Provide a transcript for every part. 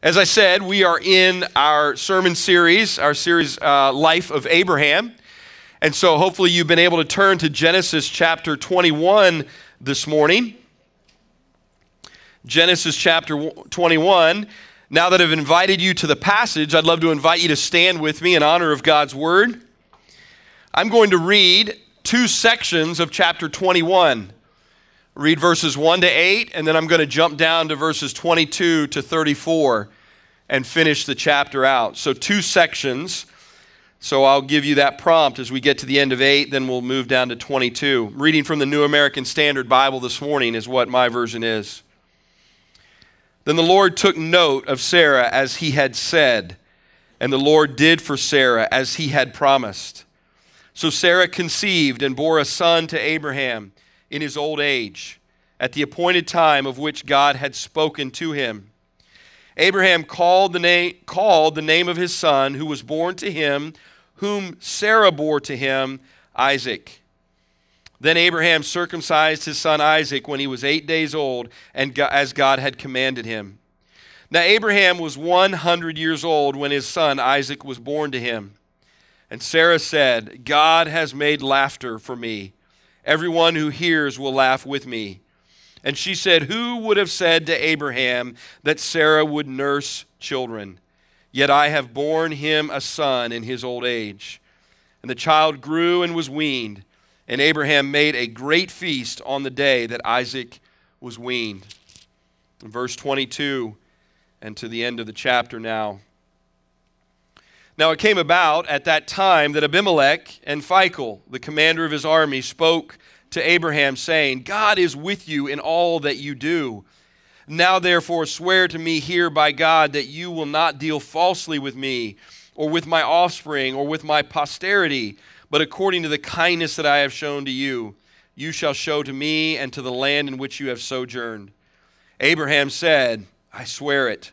As I said, we are in our sermon series, Life of Abraham. And so hopefully you've been able to turn to Genesis chapter 21 this morning. Genesis chapter 21. Now that I've invited you to the passage, I'd love to invite you to stand with me in honor of God's word. I'm going to read two sections of chapter 21. Read verses 1 to 8, and then I'm going to jump down to verses 22 to 34 and finish the chapter out. So two sections. So I'll give you that prompt as we get to the end of 8, then we'll move down to 22. Reading from the New American Standard Bible this morning is what my version is. Then the Lord took note of Sarah as he had said, and the Lord did for Sarah as he had promised. So Sarah conceived and bore a son to Abraham in his old age, at the appointed time of which God had spoken to him. Abraham called the name of his son who was born to him, whom Sarah bore to him, Isaac. Then Abraham circumcised his son Isaac when he was 8 days old, and as God had commanded him. Now Abraham was 100 years old when his son Isaac was born to him. And Sarah said, God has made laughter for me. Everyone who hears will laugh with me. And she said, who would have said to Abraham that Sarah would nurse children? Yet I have borne him a son in his old age. And the child grew and was weaned. And Abraham made a great feast on the day that Isaac was weaned. In verse 22 and to the end of the chapter now. Now it came about at that time that Abimelech and Phicol, the commander of his army, spoke to Abraham, saying, God is with you in all that you do. Now therefore swear to me here by God that you will not deal falsely with me, or with my offspring, or with my posterity, but according to the kindness that I have shown to you, you shall show to me and to the land in which you have sojourned. Abraham said, I swear it.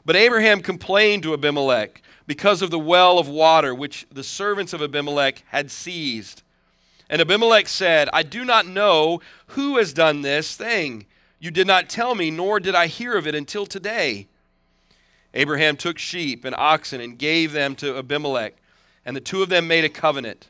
But Abraham complained to Abimelech because of the well of water which the servants of Abimelech had seized. And Abimelech said, I do not know who has done this thing. You did not tell me, nor did I hear of it until today. Abraham took sheep and oxen and gave them to Abimelech, and the two of them made a covenant.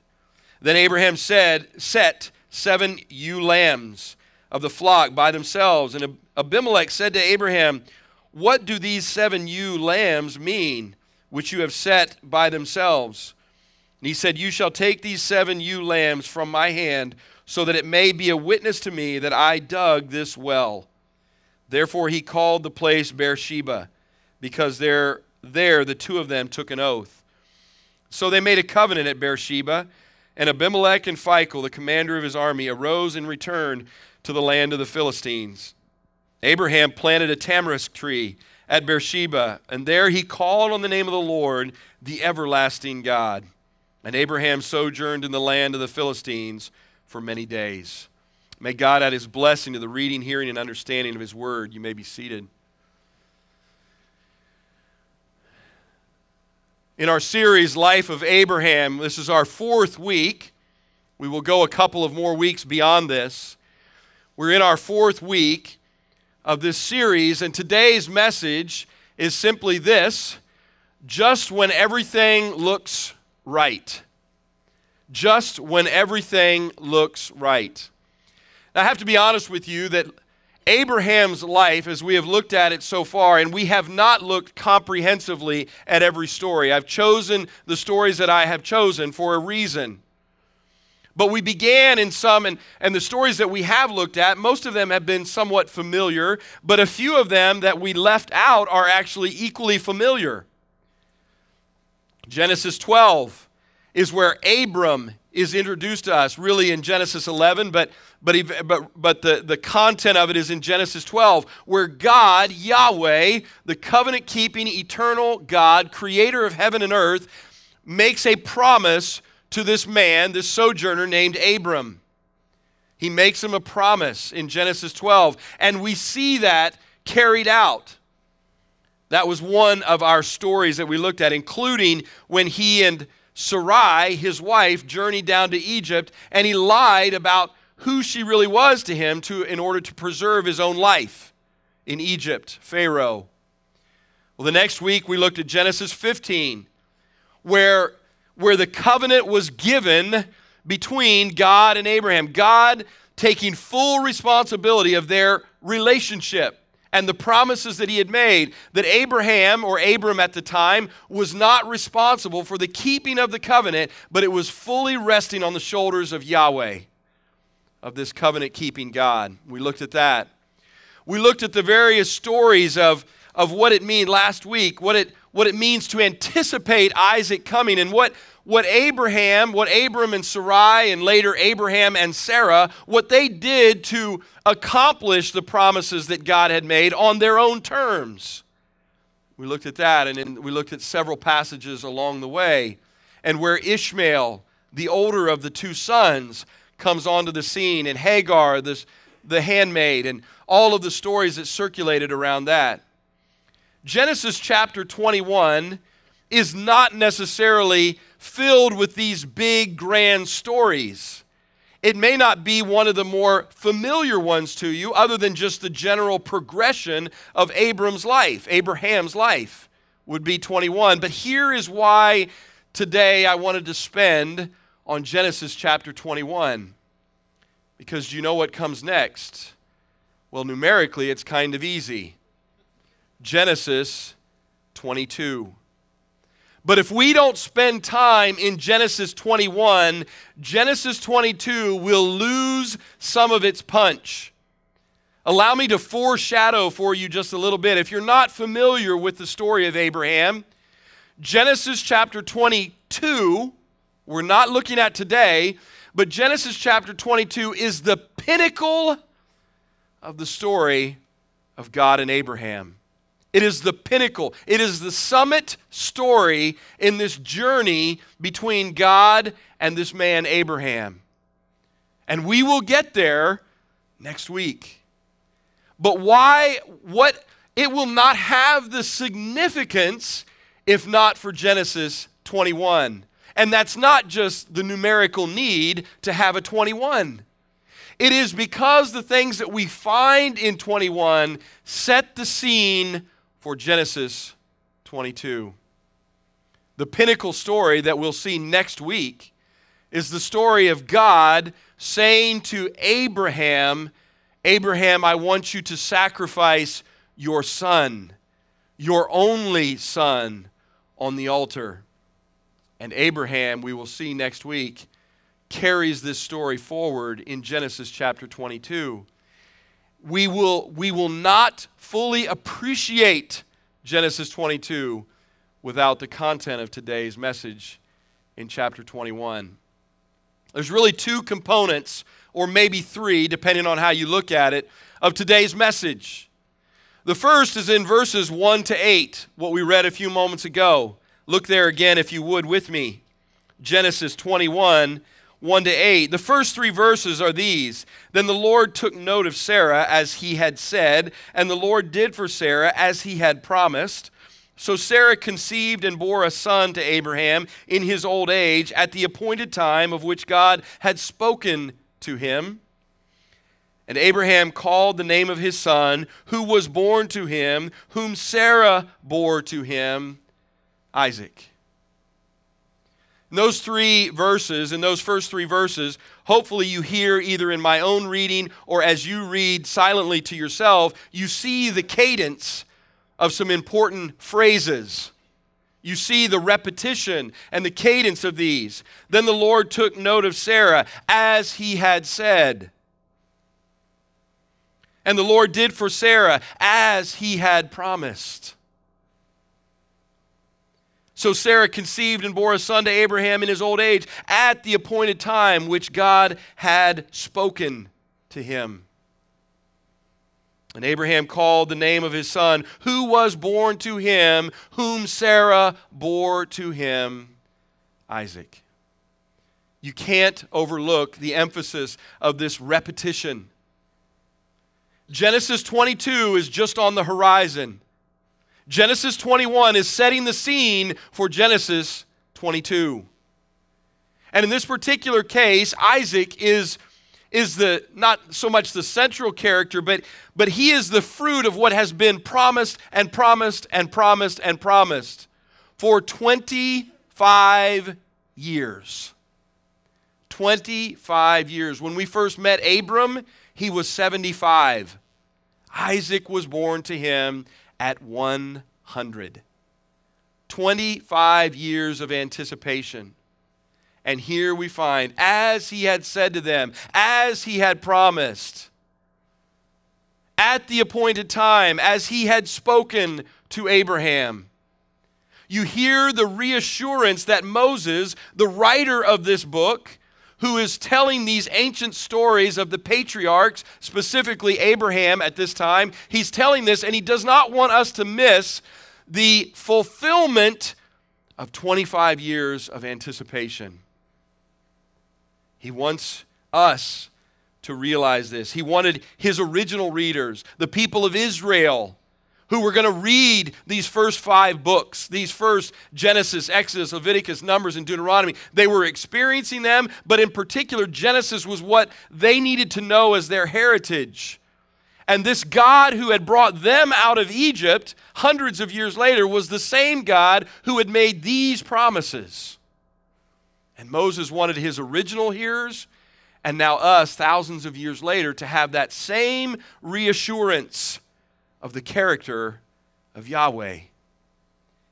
Then Abraham set 7 ewe lambs of the flock by themselves. And Abimelech said to Abraham, what do these 7 ewe lambs mean, which you have set by themselves? And he said, you shall take these 7 ewe lambs from my hand, so that it may be a witness to me that I dug this well. Therefore he called the place Beersheba, because there the two of them took an oath. So they made a covenant at Beersheba, and Abimelech and Phicol, the commander of his army, arose and returned to the land of the Philistines. Abraham planted a tamarisk tree at Beersheba, and there he called on the name of the Lord, the everlasting God. And Abraham sojourned in the land of the Philistines for many days. May God add his blessing to the reading, hearing, and understanding of his word. You may be seated. In our series, Life of Abraham, this is our 4th week. We will go a couple of more weeks beyond this. We're in our 4th week of this series, and today's message is simply this: just when everything looks right. Just when everything looks right. Now, I have to be honest with you that Abraham's life, as we have looked at it so far, and we have not looked comprehensively at every story. I've chosen the stories that I have chosen for a reason. But we began in some, and the stories that we have looked at, most of them have been somewhat familiar, but a few of them that we left out are actually equally familiar. Genesis 12 is where Abram is introduced to us, really in Genesis 11, but the content of it is in Genesis 12, where God, Yahweh, the covenant-keeping, eternal God, creator of heaven and earth, makes a promise to this man, this sojourner named Abram. He makes him a promise in Genesis 12, and we see that carried out. That was one of our stories that we looked at, including when he and Sarai, his wife, journeyed down to Egypt, and he lied about who she really was to him in order to preserve his own life in Egypt, Pharaoh. Well, the next week we looked at Genesis 15, where the covenant was given between God and Abraham. God taking full responsibility of their relationship and the promises that he had made, that Abraham, or Abram at the time, was not responsible for the keeping of the covenant, but it was fully resting on the shoulders of Yahweh, of this covenant-keeping God. We looked at that. We looked at the various stories of what it means last week, what it means to anticipate Isaac coming, and what Abram and Sarai, and later Abraham and Sarah, what they did to accomplish the promises that God had made on their own terms. We looked at that, and then we looked at several passages along the way, and where Ishmael, the older of the two sons, comes onto the scene, and Hagar, the handmaid, and all of the stories that circulated around that. Genesis chapter 21 is not necessarily filled with these big, grand stories. It may not be one of the more familiar ones to you, other than just the general progression of Abraham's life would be 21. But here is why today I wanted to spend on Genesis chapter 21. Because you know what comes next? Well, numerically, it's kind of easy. Genesis 22. But if we don't spend time in Genesis 21, Genesis 22 will lose some of its punch. Allow me to foreshadow for you just a little bit. If you're not familiar with the story of Abraham, Genesis chapter 22, we're not looking at today, but Genesis chapter 22 is the pinnacle of the story of God and Abraham. It is the pinnacle. It is the summit story in this journey between God and this man Abraham. And we will get there next week. But it will not have the significance if not for Genesis 21. And that's not just the numerical need to have a 21. It is because the things that we find in 21 set the scene for Genesis 22. The pinnacle story that we'll see next week is the story of God saying to Abraham, Abraham, I want you to sacrifice your son, your only son, on the altar. And Abraham, we will see next week, carries this story forward in Genesis chapter 22. We will not fully appreciate Genesis 22 without the content of today's message in chapter 21. There's really two components, or maybe three, depending on how you look at it, of today's message. The first is in verses 1 to 8, what we read a few moments ago. Look there again if you would with me. Genesis 21, 1 to 8. The first three verses are these. Then the Lord took note of Sarah as he had said, and the Lord did for Sarah as he had promised. So Sarah conceived and bore a son to Abraham in his old age at the appointed time of which God had spoken to him. And Abraham called the name of his son, who was born to him, whom Sarah bore to him, Isaac. In those first three verses, hopefully you hear either in my own reading or as you read silently to yourself, you see the cadence of some important phrases. You see the repetition and the cadence of these. Then the Lord took note of Sarah as he had said. And the Lord did for Sarah as he had promised. So Sarah conceived and bore a son to Abraham in his old age at the appointed time which God had spoken to him. And Abraham called the name of his son, who was born to him, whom Sarah bore to him, Isaac. You can't overlook the emphasis of this repetition. Genesis 22 is just on the horizon. Genesis 21 is setting the scene for Genesis 22. And in this particular case, Isaac is is not so much the central character, but he is the fruit of what has been promised and promised and promised and promised for 25 years. 25 years. When we first met Abram, he was 75. Isaac was born to him at 100. 25 years of anticipation. And here we find, as he had said to them, as he had promised, at the appointed time, as he had spoken to Abraham. You hear the reassurance that Moses, the writer of this book, who is telling these ancient stories of the patriarchs, specifically Abraham at this time, he's telling this, and he does not want us to miss the fulfillment of 25 years of anticipation. He wants us to realize this. He wanted his original readers, the people of Israel, who were going to read these first 5 books, these first Genesis, Exodus, Leviticus, Numbers, and Deuteronomy. They were experiencing them, but in particular, Genesis was what they needed to know as their heritage. And this God who had brought them out of Egypt hundreds of years later was the same God who had made these promises. And Moses wanted his original hearers, and now us, thousands of years later, to have that same reassurance of the character of Yahweh.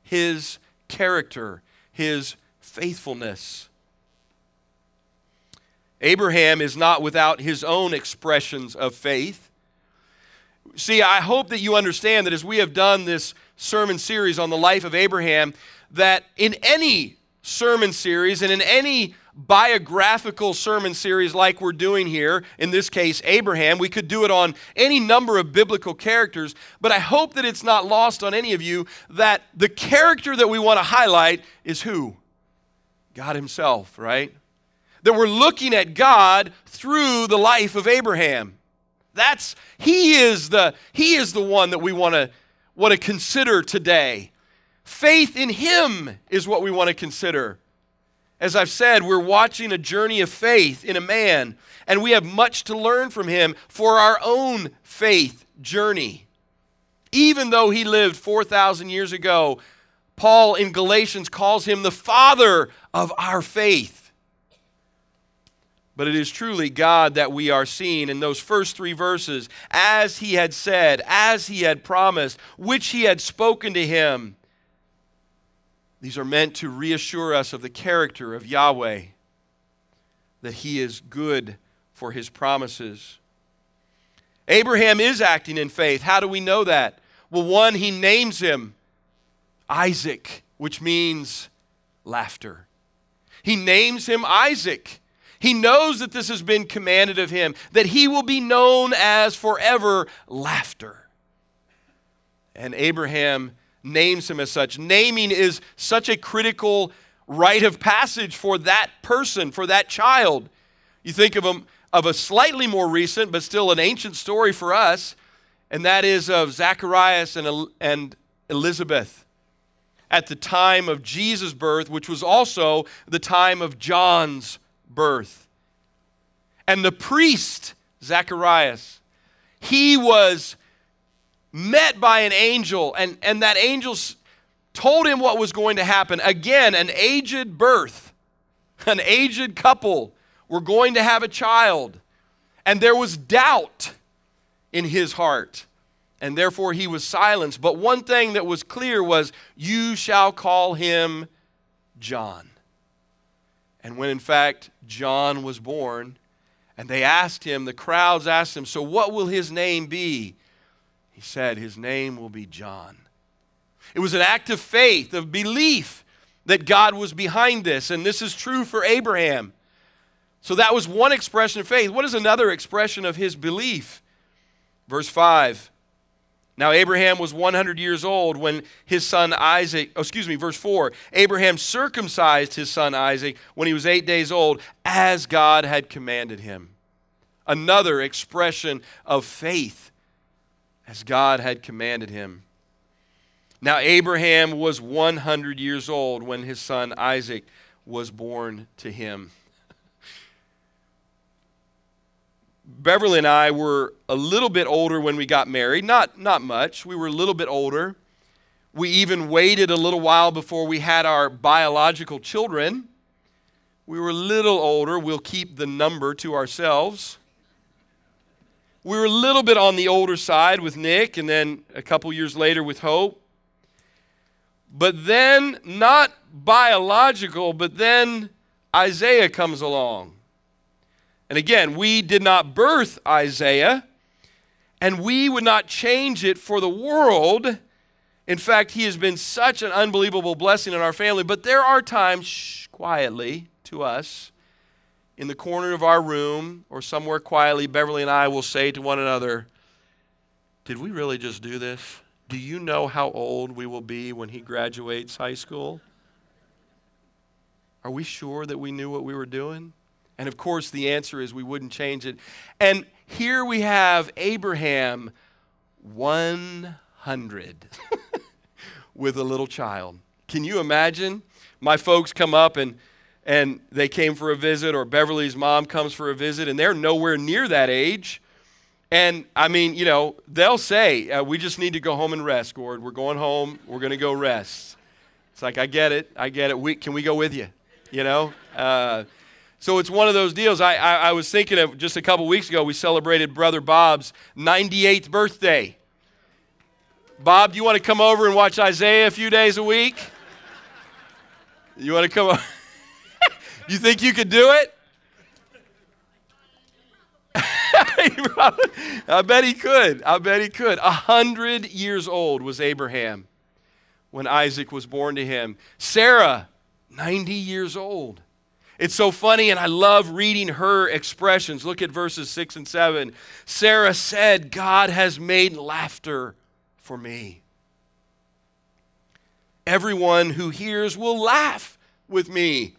His character, his faithfulness. Abraham is not without his own expressions of faith. See, I hope that you understand that as we have done this sermon series on the life of Abraham, that in any sermon series and in any biographical sermon series like we're doing here, in this case Abraham, we could do it on any number of biblical characters, but I hope that it's not lost on any of you that the character that we want to highlight is who? God himself, right? That we're looking at God through the life of Abraham. He is the one that we want to consider today. Faith in him is what we want to consider. As I've said, we're watching a journey of faith in a man, and we have much to learn from him for our own faith journey. Even though he lived 4,000 years ago, Paul in Galatians calls him the father of our faith. But it is truly God that we are seeing in those first 3 verses, as he had said, as he had promised, which he had spoken to him. These are meant to reassure us of the character of Yahweh, that he is good for his promises. Abraham is acting in faith. How do we know that? Well, one, he names him Isaac, which means laughter. He names him Isaac. He knows that this has been commanded of him, that he will be known as forever laughter. And Abraham names him as such. Naming is such a critical rite of passage for that person, for that child. You think of a slightly more recent, but still an ancient story for us, and that is of Zacharias and Elizabeth at the time of Jesus' birth, which was also the time of John's birth. And the priest, Zacharias, he was met by an angel, and that angel told him what was going to happen. Again, an aged birth, an aged couple were going to have a child, and there was doubt in his heart, and therefore he was silenced. But one thing that was clear was, you shall call him John. And when in fact John was born, and they asked him, the crowds asked him, so what will his name be? He said, his name will be John. It was an act of faith, of belief that God was behind this, and this is true for Abraham. So that was one expression of faith. What is another expression of his belief? Verse 5. Now Abraham was 100 years old when his son Isaac, verse 4. Abraham circumcised his son Isaac when he was 8 days old, as God had commanded him. Another expression of faith, as God had commanded him. Now Abraham was 100 years old when his son Isaac was born to him. Beverly and I were a little bit older when we got married. Not much. We were a little bit older. We even waited a little while before we had our biological children. We were a little older. We'll keep the number to ourselves. We were a little bit on the older side with Nick, and then a couple years later with Hope. But then, not biological, but then Isaiah comes along. And again, we did not birth Isaiah, and we would not change it for the world. In fact, he has been such an unbelievable blessing in our family. But there are times, quietly to us, in the corner of our room or somewhere quietly, Beverly and I will say to one another, did we really just do this? Do you know how old we will be when he graduates high school? Are we sure that we knew what we were doing? And of course, the answer is we wouldn't change it. And here we have Abraham, 100, with a little child. Can you imagine? My folks come up and they came for a visit, or Beverly's mom comes for a visit, and they're nowhere near that age. And I mean, you know, they'll say, we just need to go home and rest, Gord. We're going home. We're going to go rest. It's like, I get it. Can we go with you? You know? So it's one of those deals. I was thinking of just a couple weeks ago, we celebrated Brother Bob's 98th birthday. Bob, do you want to come over and watch Isaiah a few days a week? You want to come over? You think you could do it? I bet he could. 100 years old was Abraham when Isaac was born to him. Sarah, 90 years old. It's so funny, and I love reading her expressions. Look at verses 6 and 7. Sarah said, God has made laughter for me. Everyone who hears will laugh with me.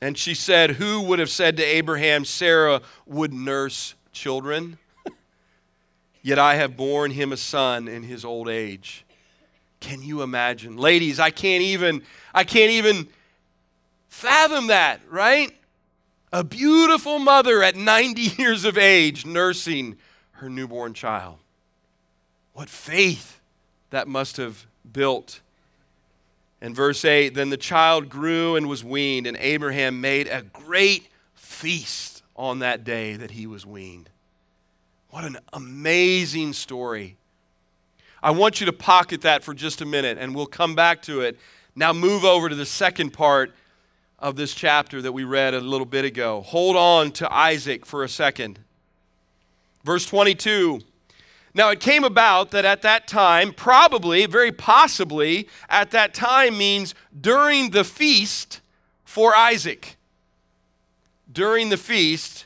And she said, who would have said to Abraham, Sarah would nurse children? Yet I have borne him a son in his old age. Can you imagine? Ladies, I can't even fathom that, right? A beautiful mother at 90 years of age nursing her newborn child. What faith that must have built. And verse 8, then the child grew and was weaned, and Abraham made a great feast on that day that he was weaned. What an amazing story. I want you to pocket that for just a minute, and we'll come back to it. Now move over to the second part of this chapter that we read a little bit ago. Hold on to Isaac for a second. Verse 22. Now it came about that at that time, probably, very possibly, at that time means during the feast for Isaac. During the feast,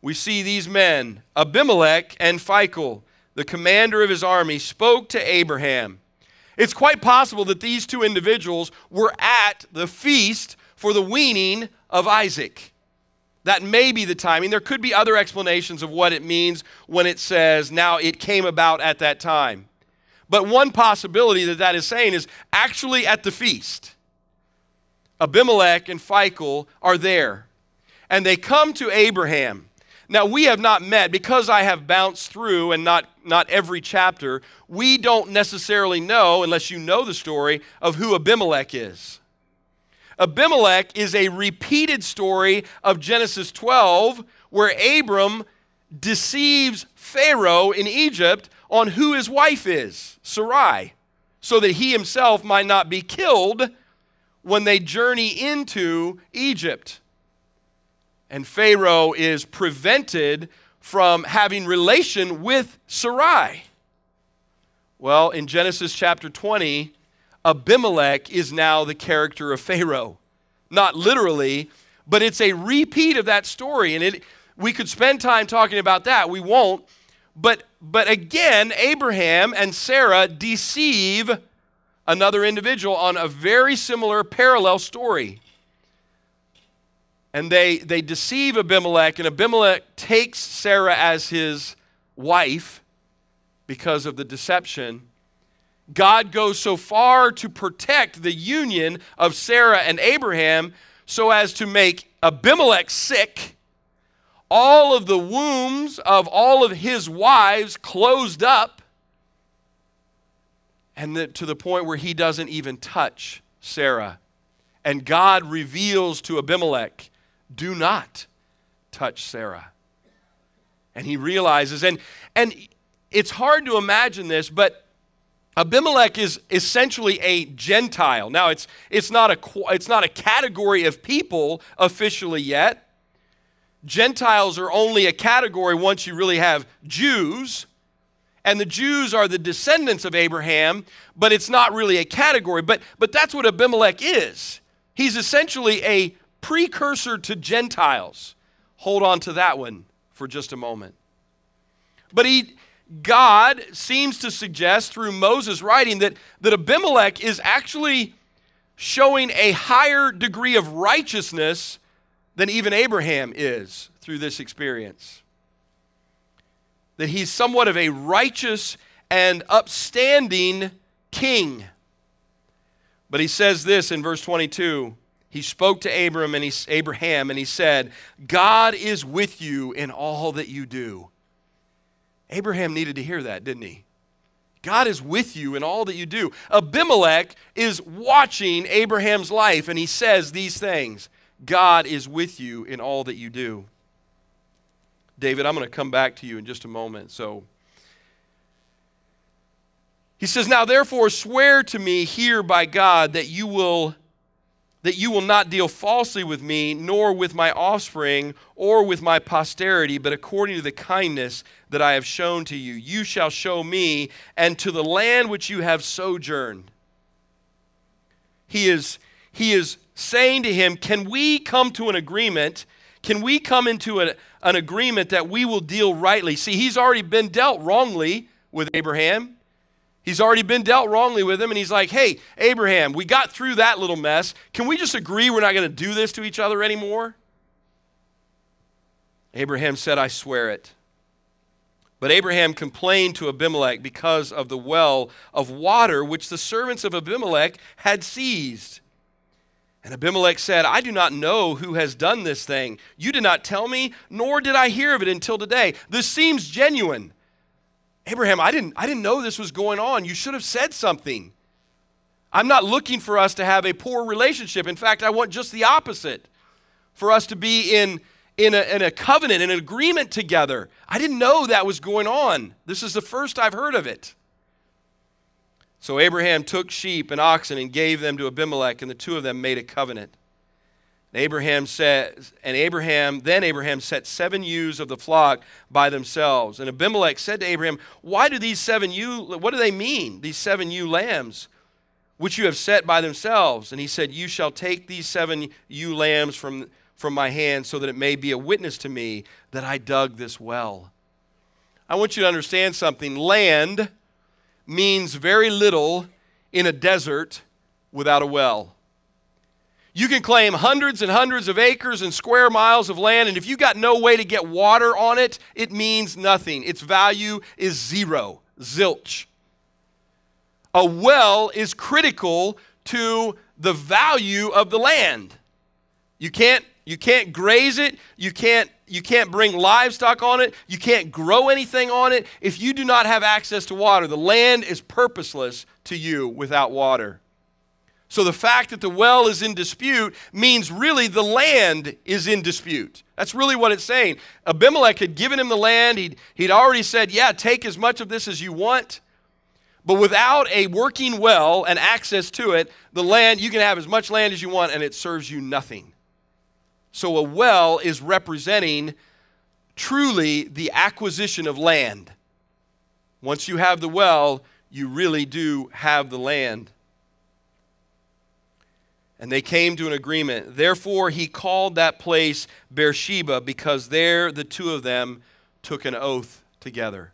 we see these men, Abimelech and Phicol, the commander of his army, spoke to Abraham. It's quite possible that these two individuals were at the feast for the weaning of Isaac. That may be the timing. There could be other explanations of what it means when it says, now it came about at that time. But one possibility that is saying is actually at the feast. Abimelech and Phicol are there. And they come to Abraham. Now we have not met, because I have bounced through and not every chapter, we don't necessarily know, unless you know the story, of who Abimelech is. Abimelech is a repeated story of Genesis 12, where Abram deceives Pharaoh in Egypt on who his wife is, Sarai, so that he himself might not be killed when they journey into Egypt. And Pharaoh is prevented from having relation with Sarai. Well, in Genesis chapter 20, Abimelech is now the character of Pharaoh. Not literally, but it's a repeat of that story. And we could spend time talking about that. We won't. But again, Abraham and Sarah deceive another individual on a very similar parallel story. And they deceive Abimelech, and Abimelech takes Sarah as his wife because of the deception. God goes so far to protect the union of Sarah and Abraham so as to make Abimelech sick, all of the wombs of all of his wives closed up, and to the point where he doesn't even touch Sarah. And God reveals to Abimelech, do not touch Sarah. And he realizes, and it's hard to imagine this, but Abimelech is essentially a Gentile. Now, it's not a category of people officially yet. Gentiles are only a category once you really have Jews, and the Jews are the descendants of Abraham, but it's not really a category. But that's what Abimelech is. He's essentially a precursor to Gentiles. Hold on to that one for just a moment. But God seems to suggest through Moses' writing that Abimelech is actually showing a higher degree of righteousness than even Abraham is through this experience. That he's somewhat of a righteous and upstanding king. But he says this in verse 22. He spoke to Abraham and he said, God is with you in all that you do. Abraham needed to hear that, didn't he? God is with you in all that you do. Abimelech is watching Abraham's life, and he says these things. God is with you in all that you do. David, I'm going to come back to you in just a moment. So he says, now therefore swear to me here by God that you will not deal falsely with me, nor with my offspring, or with my posterity, but according to the kindness that I have shown to you. You shall show me, and to the land which you have sojourned. He is saying to him, can we come to an agreement? Can we come into an agreement that we will deal rightly? See, he's already been dealt wrongly with Abraham. He's already been dealt wrongly with him, and he's like, hey, Abraham, we got through that little mess. Can we just agree we're not going to do this to each other anymore? Abraham said, I swear it. But Abraham complained to Abimelech because of the well of water which the servants of Abimelech had seized. And Abimelech said, I do not know who has done this thing. You did not tell me, nor did I hear of it until today. This seems genuine. Abraham, I didn't know this was going on. You should have said something. I'm not looking for us to have a poor relationship. In fact, I want just the opposite, for us to be in a covenant, in an agreement together. I didn't know that was going on. This is the first I've heard of it. So Abraham took sheep and oxen and gave them to Abimelech, and the two of them made a covenant. Abraham set 7 ewes of the flock by themselves. And Abimelech said to Abraham, what do they mean, these 7 ewe lambs, which you have set by themselves? And he said, you shall take these 7 ewe lambs from my hand, so that it may be a witness to me that I dug this well. I want you to understand something. Land means very little in a desert without a well. You can claim hundreds and hundreds of acres and square miles of land, and if you got no way to get water on it, it means nothing. Its value is zero, zilch. A well is critical to the value of the land. You can't graze it. You can't bring livestock on it. You can't grow anything on it. If you do not have access to water, the land is purposeless to you without water. So the fact that the well is in dispute means really the land is in dispute. That's really what it's saying. Abimelech had given him the land. He'd already said, yeah, take as much of this as you want. But without a working well and access to it, the land, you can have as much land as you want and it serves you nothing. So a well is representing truly the acquisition of land. Once you have the well, you really do have the land. And they came to an agreement. Therefore, he called that place Beersheba, because there the two of them took an oath together.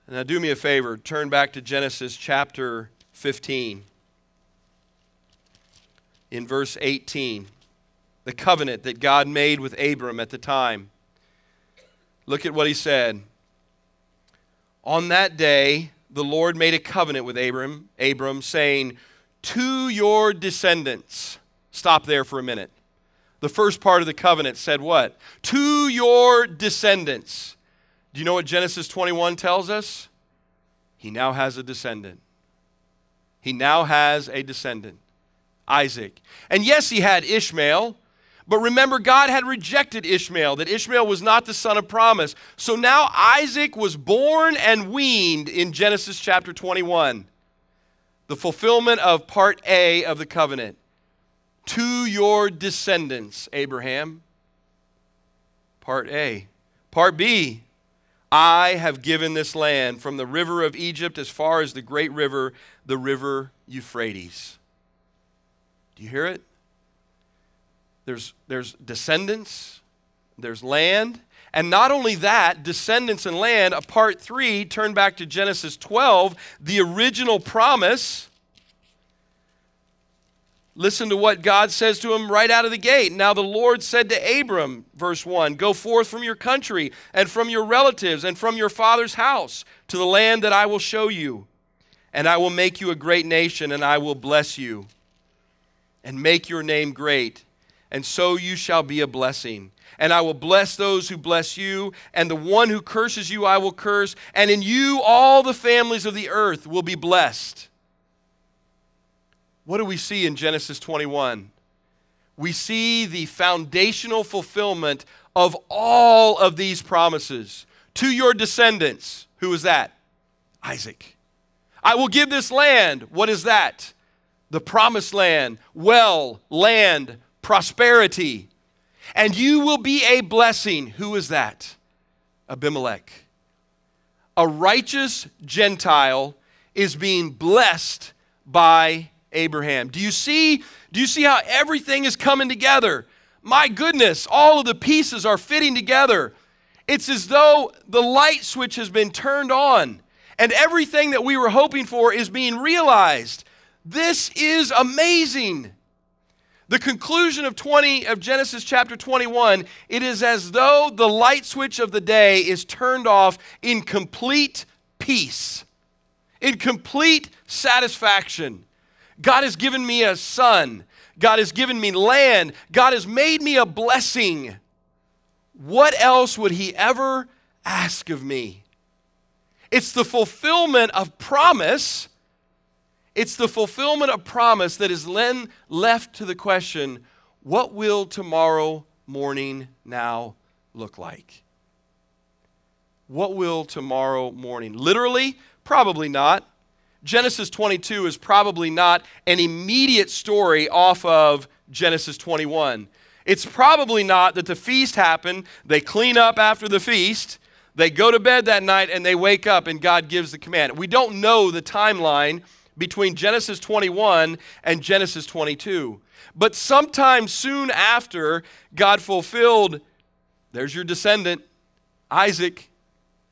Now do me a favor, turn back to Genesis chapter 15. In verse 18, the covenant that God made with Abram at the time. Look at what he said. On that day, the Lord made a covenant with Abram, saying, to your descendants. Stop there for a minute. The first part of the covenant said what? To your descendants. Do you know what Genesis 21 tells us? He now has a descendant. He now has a descendant, Isaac. And yes, he had Ishmael, but remember, God had rejected Ishmael, that Ishmael was not the son of promise. So now Isaac was born and weaned in Genesis chapter 21. The fulfillment of part A of the covenant. To your descendants, Abraham. Part A. Part B. I have given this land from the river of Egypt as far as the great river, the river Euphrates. Do you hear it? There's descendants, there's land, and not only that, descendants and land, part 3, turn back to Genesis 12, the original promise. Listen to what God says to him right out of the gate. Now the Lord said to Abram, verse 1, go forth from your country and from your relatives and from your father's house to the land that I will show you. And I will make you a great nation, and I will bless you and make your name great. And so you shall be a blessing. And I will bless those who bless you, and the one who curses you I will curse. And in you all the families of the earth will be blessed. What do we see in Genesis 21? We see the foundational fulfillment of all of these promises. To your descendants, who is that? Isaac. I will give this land. What is that? The promised land, land, prosperity. And you will be a blessing. Who is that? Abimelech. A righteous Gentile is being blessed by Abraham. Do you see how everything is coming together? My goodness, all of the pieces are fitting together. It's as though the light switch has been turned on and everything that we were hoping for is being realized. This is amazing. The conclusion of Genesis chapter 21, it is as though the light switch of the day is turned off in complete peace, in complete satisfaction. God has given me a son. God has given me land. God has made me a blessing. What else would he ever ask of me? It's the fulfillment of promise. It's the fulfillment of promise that is then left to the question, what will tomorrow morning now look like? What will tomorrow morning? Literally, probably not. Genesis 22 is probably not an immediate story off of Genesis 21. It's probably not that the feast happened, they clean up after the feast, they go to bed that night, and they wake up and God gives the command. We don't know the timeline between Genesis 21 and Genesis 22. But sometime soon after God fulfilled, there's your descendant, Isaac,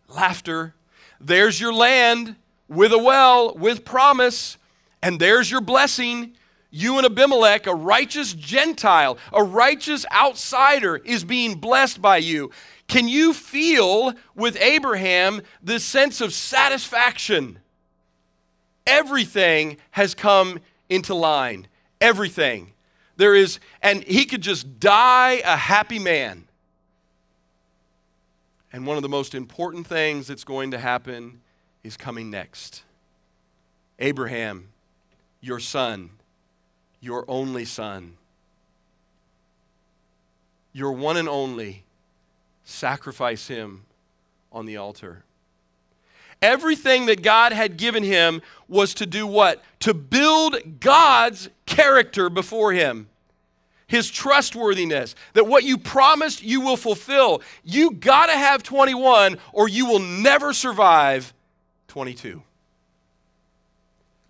laughter. There's your land, with a well, with promise, and there's your blessing. You and Abimelech, a righteous Gentile, a righteous outsider, is being blessed by you. Can you feel with Abraham this sense of satisfaction? Everything has come into line. Everything. There is, and he could just die a happy man. And one of the most important things that's going to happen is coming next. Abraham, your son, your only son, your one and only, sacrifice him on the altar. Everything that God had given him was to do what? To build God's character before him. His trustworthiness, that what you promised you will fulfill. You got to have 21 or you will never survive 22.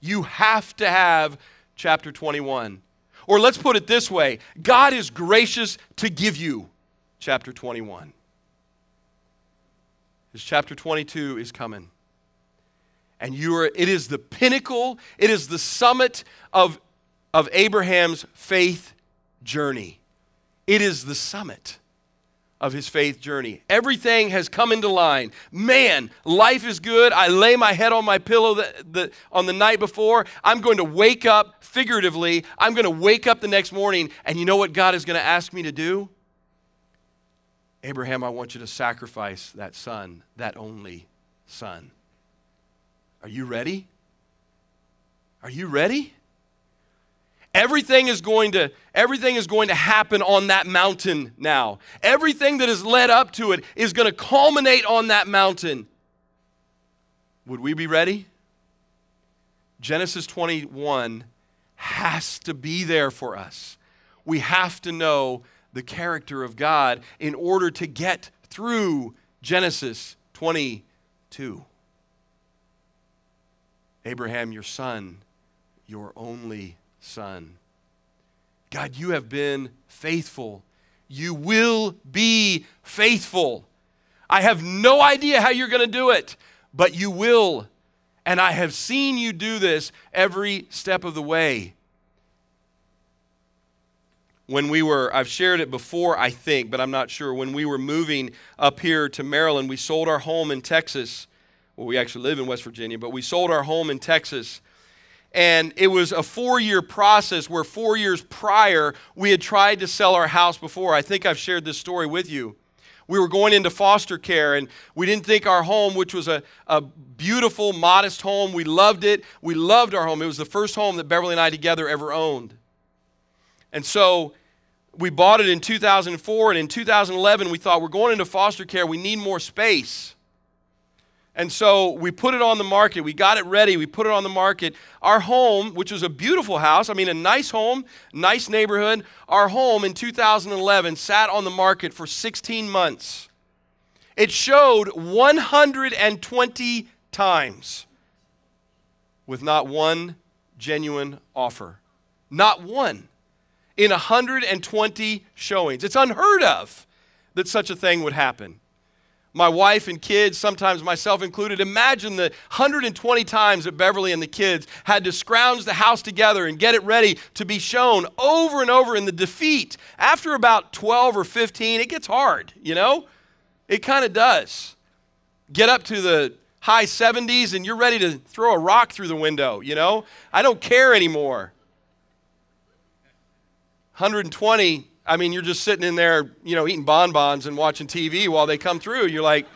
You have to have chapter 21. Or let's put it this way, God is gracious to give you chapter 21. His chapter 22 is coming. And it is the pinnacle, it is the summit of Abraham's faith journey. It is the summit of his faith journey. Everything has come into line. Man, life is good. I lay my head on my pillow on the night before. I'm going to wake up, figuratively, I'm going to wake up the next morning, and you know what God is going to ask me to do? Abraham, I want you to sacrifice that son, that only son. Are you ready? Are you ready? Everything is going to happen on that mountain now. Everything that has led up to it is going to culminate on that mountain. Would we be ready? Genesis 21 has to be there for us. We have to know the character of God in order to get through Genesis 22. Abraham, your son, your only son. God, you have been faithful. You will be faithful. I have no idea how you're going to do it, but you will. And I have seen you do this every step of the way. I've shared it before, I think, but I'm not sure. When we were moving up here to Maryland, we sold our home in Texas. Well, we actually live in West Virginia, but we sold our home in Texas. And it was a 4-year process where 4 years prior, we had tried to sell our house before. I think I've shared this story with you. We were going into foster care, and we didn't think our home, which was a beautiful, modest home, we loved it. We loved our home. It was the first home that Beverly and I together ever owned. And so we bought it in 2004, and in 2011, we thought, we're going into foster care. We need more space. And so we put it on the market. We got it ready. We put it on the market. Our home, which was a beautiful house, a nice home, nice neighborhood, our home in 2011 sat on the market for 16 months. It showed 120 times with not one genuine offer. Not one. In 120 showings. It's unheard of that such a thing would happen. My wife and kids, sometimes myself included, imagine the 120 times that Beverly and the kids had to scrounge the house together and get it ready to be shown over and over in the defeat. After about 12 or 15, it gets hard, you know? It kind of does. Get up to the high 70s and you're ready to throw a rock through the window, you know? I don't care anymore. 120, you're just sitting in there, eating bonbons and watching TV while they come through. You're like,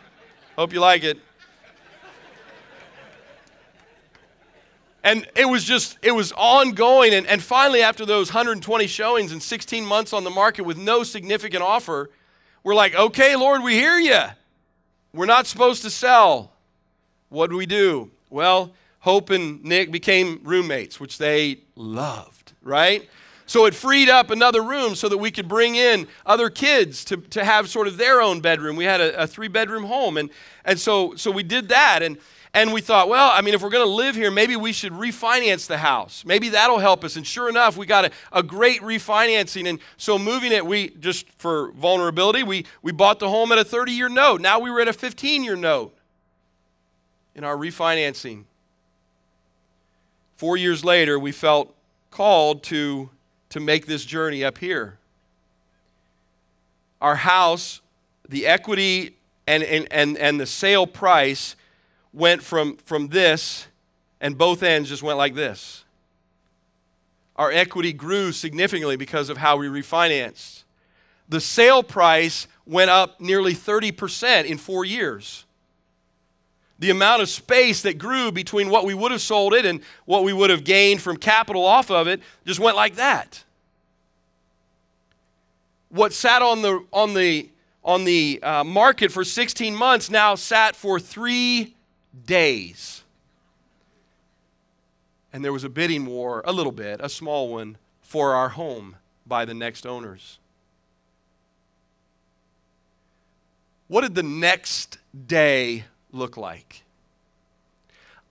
hope you like it. And it was ongoing. And finally, after those 120 showings and 16 months on the market with no significant offer, we're like, okay, Lord, we hear you. We're not supposed to sell. What do we do? Well, Hope and Nick became roommates, which they loved, right? So it freed up another room so that we could bring in other kids to have sort of their own bedroom. We had a 3-bedroom home. And so we did that. And we thought, well, if we're going to live here, maybe we should refinance the house. Maybe that'll help us. And sure enough, we got a great refinancing. And so moving it, just for vulnerability, we bought the home at a 30-year note. Now we were at a 15-year note in our refinancing. 4 years later, we felt called to make this journey up here. Our house, the equity and the sale price went from this, and both ends just went like this. Our equity grew significantly because of how we refinanced. The sale price went up nearly 30% in 4 years. The amount of space that grew between what we would have sold it and what we would have gained from capital off of it just went like that. What sat on the market for 16 months now sat for 3 days. And there was a bidding war, a little bit, a small one, for our home by the next owners. What did the next day look like?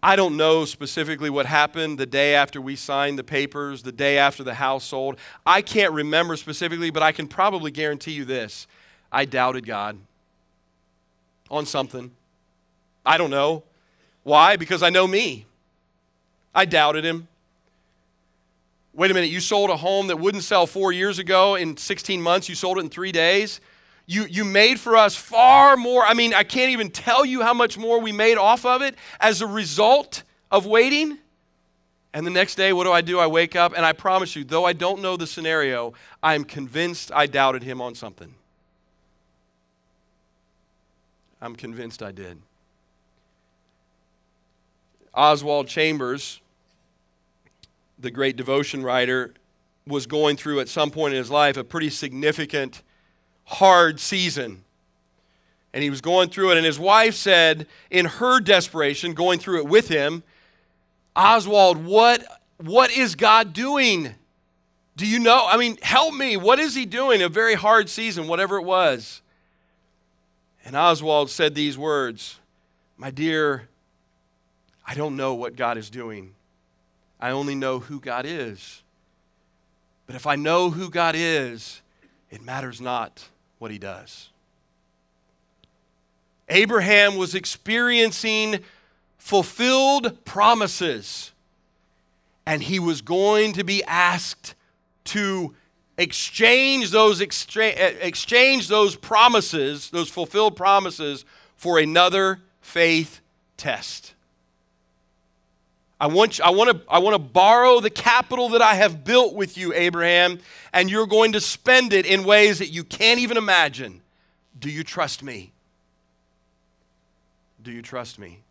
I don't know specifically what happened the day after we signed the papers, the day after the house sold. I can't remember specifically, but I can probably guarantee you this. I doubted God on something. I don't know. Why? Because I know me. I doubted him. Wait a minute, you sold a home that wouldn't sell 4 years ago in 16 months. You sold it in 3 days. You made for us far more. I mean, I can't even tell you how much more we made off of it as a result of waiting. And the next day, what do? I wake up, and I promise you, though I don't know the scenario, I'm convinced I doubted him on something. I'm convinced I did. Oswald Chambers, the great devotion writer, was going through at some point in his life a pretty significant, hard season. And he was going through it, and his wife said, in her desperation, going through it with him, Oswald, what is God doing? Do you know? I mean, help me. What is he doing? A very hard season, whatever it was. And Oswald said these words, my dear, I don't know what God is doing. I only know who God is. But if I know who God is, it matters not what he does. Abraham was experiencing fulfilled promises, and he was going to be asked to exchange those promises, those fulfilled promises, for another faith test. I want to borrow the capital that I have built with you, Abraham, and you're going to spend it in ways that you can't even imagine. Do you trust me? Do you trust me?